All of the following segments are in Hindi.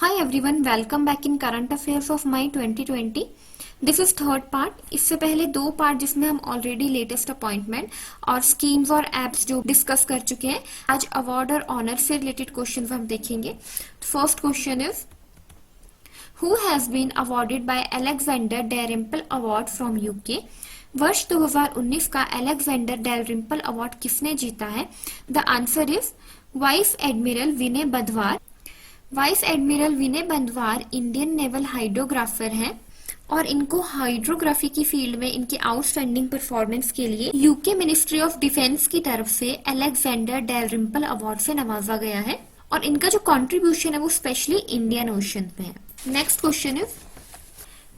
Hi everyone, welcome back in Current Affairs of May 2020. This is third part. इससे पहले दो पार्ट जिसमें हम ऑलरेडी लेटेस्ट अपॉइंटमेंट और स्कीम्स और एप्स जो डिस्कस कर चुके हैं, आज अवार्ड और ऑनर से रिलेटेड क्वेश्चन हम देखेंगे। First question is who has been awarded by Alexander Dalrymple award from UK. वर्ष 2019 का अलेक्जेंडर डेरिम्पल अवार्ड किसने जीता है? The answer is vice admiral Vinay Bandhwar. Vice admiral Vinay Bandhwar Indian naval hydrographer हैं और इनको हाइड्रोग्राफी की फील्ड में इनकी आउटस्टैंडिंग परफॉर्मेंस के लिए यूके मिनिस्ट्री ऑफ डिफेंस की तरफ से अलेक्जेंडर डेरिम्पल अवार्ड से नवाजा गया है और इनका जो कंट्रीब्यूशन है वो स्पेशली इंडियन ओशन में है। Next question is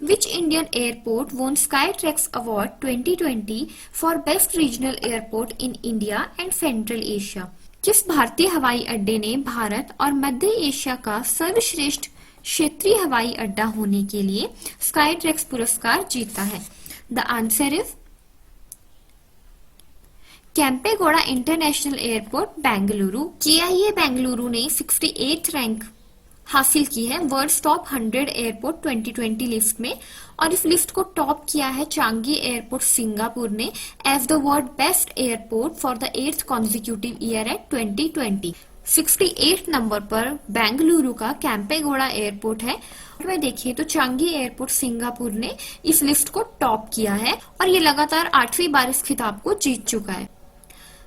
Which Indian airport won Skytrax Award 2020 for Best Regional Airport in India and Central Asia? किस भारतीय हवाई अड्डे ने भारत और मध्य एशिया का सर्वश्रेष्ठ क्षेत्रीय हवाई अड्डा होने के लिए स्काईट्रैक्स पुरस्कार जीता है? The answer is Kempegowda International airport Bengaluru. KIA Bengaluru ने 68th रैंक हासिल की है वर्ल्ड टॉप 100 एयरपोर्ट 2020 लिस्ट में और इस लिस्ट को टॉप किया है चांगी एयरपोर्ट सिंगापुर ने as the world best airport for the 8th consecutive year at 2020। 68 number पर बेंगलुरु का कैंपेगौड़ा एयरपोर्ट है। में देखिए तो चांगी एयरपोर्ट सिंगापुर ने इस लिस्ट को टॉप किया है और ये लगातार 8वीं बार इस खिताब को जीत चुका है।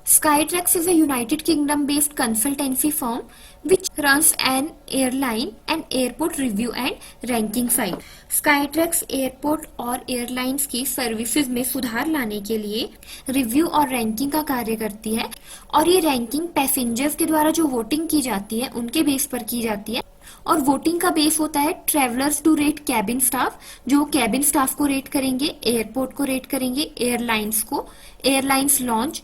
Skytrax is a United Kingdom-based consultancy firm which runs an airline and airport review and ranking site. Skytrax airport और एयरलाइंस की सर्विसेज में सुधार लाने के लिए रिव्यू और रैंकिंग का कार्य करती है और ये रैंकिंग पैसेंजर्स के द्वारा जो वोटिंग की जाती है उनके बेस पर की जाती है और वोटिंग का बेस होता है travellers to rate cabin staff, जो कैबिन स्टाफ को रेट करेंगे, एयरपोर्ट को रेट करेंगे, एयरलाइंस को, एयरलाइंस लॉन्च,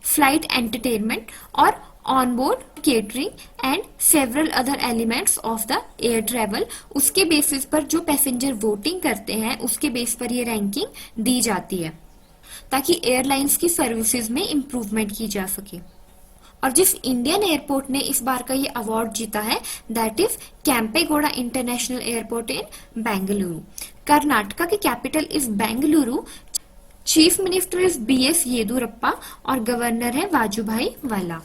फ्लाइट एंटरटेनमेंट और onboard catering and several other elements of the air travel. उसके बेसिस पर जो पैसेंजर वोटिंग करते हैं उसके बेस पर ये रैंकिंग दी जाती है ताकि एयरलाइंस की सर्विसेज में इम्प्रूवमेंट की जा सके। और जिस इंडियन एयरपोर्ट ने इस बार का ये अवार्ड जीता है that is Kempegowda International Airport in Bengaluru. Karnataka की capital is Bengaluru. Chief minister is BS Yediyurappa और गवर्नर है Vajubhai Vala.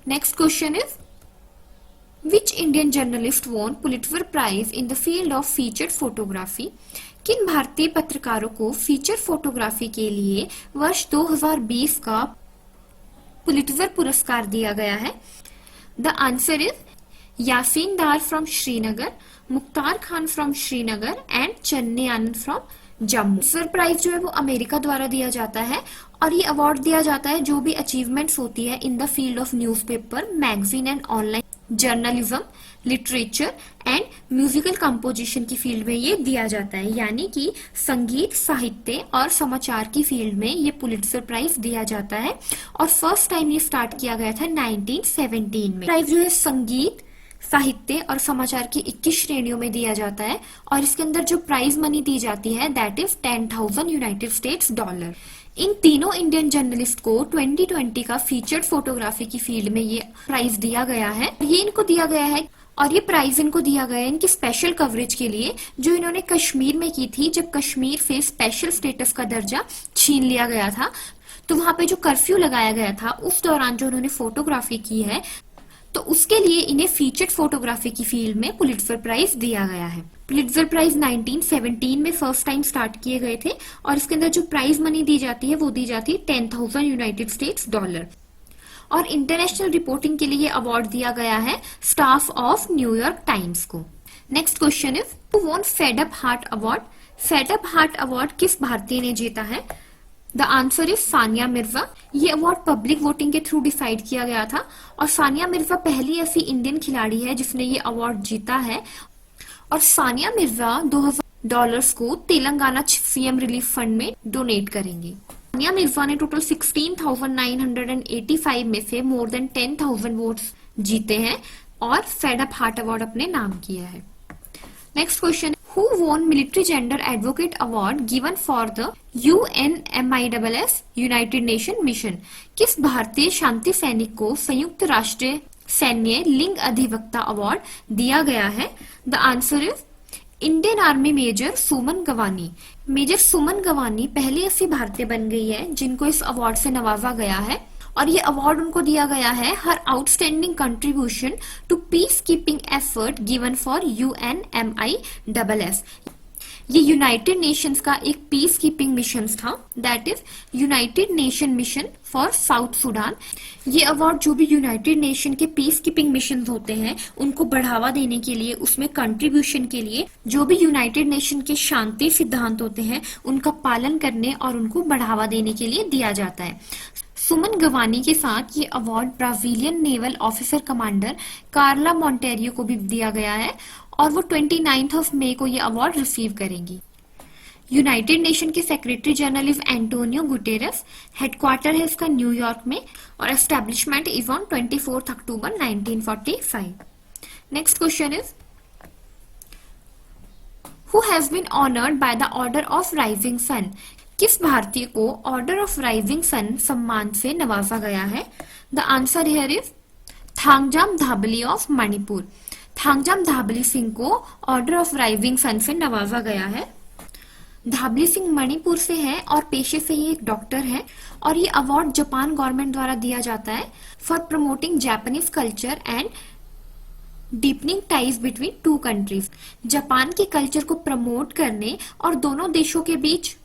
Next question is which Indian journalist won Pulitzer Prize in the field of featured photography. किन भारतीय पत्रकारों को फीचर फोटोग्राफी के लिए वर्ष 2020 का पुलिट्जर पुरस्कार दिया गया है? The answer is Yasin Dar from Srinagar, Mukhtar Khan from Srinagar and Channi Anand from Jammu. Pulitzer prize जो है वो अमेरिका द्वारा दिया जाता है और ये अवार्ड दिया जाता है जो भी अचीवमेंट्स होती है इन the field of newspaper, magazine and online journalism, literature and musical composition की फील्ड में ये दिया जाता है। यानी कि संगीत, साहित्य और समाचार की फील्ड में ये पुलिट्जर प्राइज दिया जाता है और फर्स्ट टाइम ये स्टार्ट किया गया था 1917 में। प्राइज जो है संगीत, साहित्य और समाचार की 21 श्रेणियों में दिया जाता है और इसके अंदर जो प्राइज मनी दी जाती है that is 10,000 United States dollar. इन तीनों इंडियन जर्नलिस्ट को 2020 का फीचर्ड फोटोग्राफी की फील्ड में ये प्राइज दिया गया है। ये इनको दिया गया है और ये प्राइज इनको दिया गया है इनकी स्पेशल कवरेज के लिए जो इन्होंने कश्मीर में की थी जब कश्मीर से स्पेशल स्टेटस का दर्जा छीन लिया गया था। तो वहां पे जो कर्फ्यू लगाया गया था उस दौरान जो उन्होंने फोटोग्राफी की है तो उसके लिए इन्हें फीचर्ड फोटोग्राफी की फील्ड में पुलिट्जर प्राइज दिया गया है। पुलिट्जर प्राइज 1917 में फर्स्ट टाइम स्टार्ट किए गए थे और इसके अंदर जो प्राइज मनी दी जाती है वो दी जाती है 10,000 यूनाइटेड स्टेट्स डॉलर। और इंटरनेशनल रिपोर्टिंग के लिए अवार्ड दिया गया है स्टाफ ऑफ न्यूयॉर्क टाइम्स को। Next question is who won fed up heart award. Fed up heart award किस भारतीय ने जीता है? The answer is Sania Mirza. ये अवार्ड पब्लिक वोटिंग के थ्रू डिसाइड किया गया था और सानिया मिर्जा पहली ऐसी इंडियन खिलाड़ी है जिसने ये अवार्ड जीता है और सानिया मिर्जा $2000 को तेलंगाना CM रिलीफ फंड में डोनेट करेंगे। सानिया मिर्जा ने टोटल 16,985 में से मोर देन 10,000 वोट्स जीते हैं और फेड अप हार्ट अवार्ड अपने नाम किया है। Next question Who won Military Gender Advocate Award given for the UNMISS United Nation Mission? किस भारतीय शांति सैनिक को संयुक्त राष्ट्र सैन्य लिंग अधिवक्ता अवार्ड दिया गया है? The answer is Indian army major Suman Gawani. Major Suman Gawani पहली ऐसी भारतीय बन गई है जिनको इस अवार्ड से नवाजा गया है, और ये अवार्ड उनको दिया गया है हर outstanding contribution to peace keeping effort given for UNMISS। ये यूनाइटेड नेशंस का एक पीस कीपिंग मिशन था, that is United Nation mission for South Sudan. ये अवार्ड जो भी यूनाइटेड नेशन के पीस कीपिंग मिशन होते हैं उनको बढ़ावा देने के लिए, उसमें कंट्रीब्यूशन के लिए, जो भी यूनाइटेड नेशन के शांति सिद्धांत होते हैं उनका पालन करने और उनको बढ़ावा देने के लिए दिया जाता है। सुमन गवानी के साथ ये award Brazilian naval officer commander Carla Monteiro को भी दिया गया है, और वो 29 मई को ये अवार्ड रिसीव करेंगी। यूनाइटेड नेशन के secretary general is Antonio Guterres. Headquarter है इसका न्यूयॉर्क में, और establishment is on 24 October 1945। Next question is who has been honoured by the order of rising sun? किस भारतीय को ऑर्डर ऑफ राइजिंग सन सम्मान से नवाजा गया है? The answer here is Thangjam Dhabali of Manipur. Thangjam Dhabali Singh को ऑर्डर ऑफ राइजिंग सन से नवाजा गया है। धाबली सिंह मणिपुर से है और पेशे से ही एक डॉक्टर है, और ये अवार्ड जापान गवर्नमेंट द्वारा दिया जाता है for promoting Japanese culture and deepening ties between two countries. Japan के कल्चर को प्रमोट करने और दोनों देशों के बीच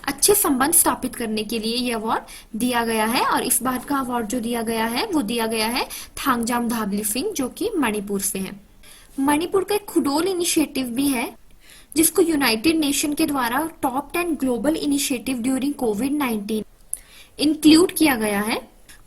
अच्छे संबंध स्थापित करने के लिए ये अवार्ड दिया गया है, और इस बार का अवार्ड जो दिया गया है वो दिया गया है थांगजाम धाबली सिंह जो कि मणिपुर से है। मणिपुर का एक खुडोल इनिशिएटिव भी है जिसको यूनाइटेड नेशन के द्वारा टॉप 10 ग्लोबल इनिशिएटिव ड्यूरिंग कोविड-19 इंक्लूड किया गया है।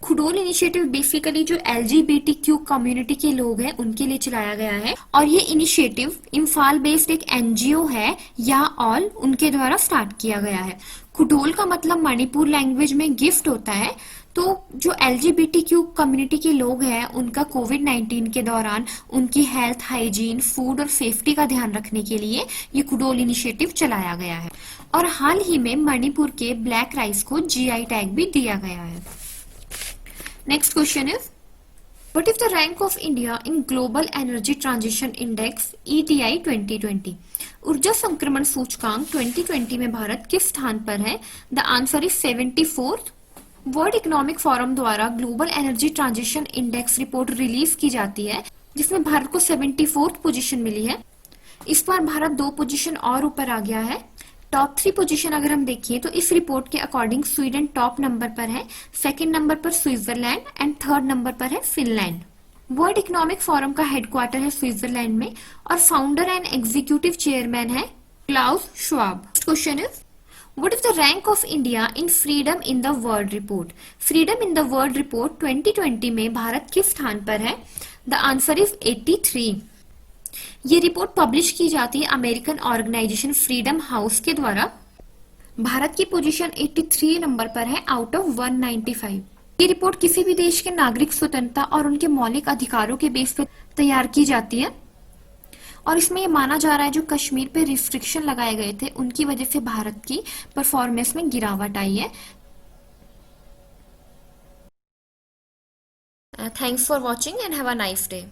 खुडोल इनिशिएटिव बेसिकली जो LGBTQ कम्युनिटी के लोग हैं उनके लिए चलाया गया है, और ये इनिशिएटिव इम्फाल बेस्ड एक NGO है या ऑल उनके द्वारा स्टार्ट किया गया है। खुडोल का मतलब मणिपुर लैंग्वेज में गिफ्ट होता है, तो जो LGBTQ कम्युनिटी के लोग हैं उनका कोविड-19 के दौरान उनकी हेल्थ, हाइजीन, फूड और सेफ्टी का ध्यान रखने के लिए ये खुडोल इनिशिएटिव चलाया गया है, और हाल ही में मणिपुर के ब्लैक राइस को GI टैग भी दिया गया है। Next question is what is the rank of India in global energy transition index ETI 2020? ऊर्जा संक्रमण सूचकांक 2020 में भारत किस स्थान पर है? The answer is 74th। World Economic Forum द्वारा global energy transition index report release की जाती है जिसमें भारत को 74th पोजीशन मिली है। इस बार भारत 2 पोजीशन और ऊपर आ गया है। टॉप 3 पोजीशन अगर हम देखें तो इस रिपोर्ट के अकॉर्डिंग स्वीडन टॉप नंबर पर है, सेकंड नंबर पर स्विट्जरलैंड एंड थर्ड नंबर पर है फिनलैंड। वर्ल्ड इकोनॉमिक फोरम का हेडक्वार्टर है स्विट्जरलैंड में, और फाउंडर एंड एग्जीक्यूटिव चेयरमैन है Klaus Schwab. Question is What is the rank of India in Freedom in the World Report? Freedom in the World Report 2020 में भारत किस स्थान पर है? The answer is 83। ये रिपोर्ट पब्लिश की जाती है अमेरिकन ऑर्गेनाइजेशन फ्रीडम हाउस के द्वारा। भारत की पोजीशन 83 नंबर पर है आउट ऑफ 195। ये रिपोर्ट किसी भी देश के नागरिक स्वतंत्रता और उनके मौलिक अधिकारों के बेस पर तैयार की जाती है, और इसमें ये माना जा रहा है जो कश्मीर पे रिस्ट्रिक्शन लगाए गए थे उनकी वजह से भारत की परफॉर्मेंस में गिरावट आई है। Thanks for watching and have a nice day.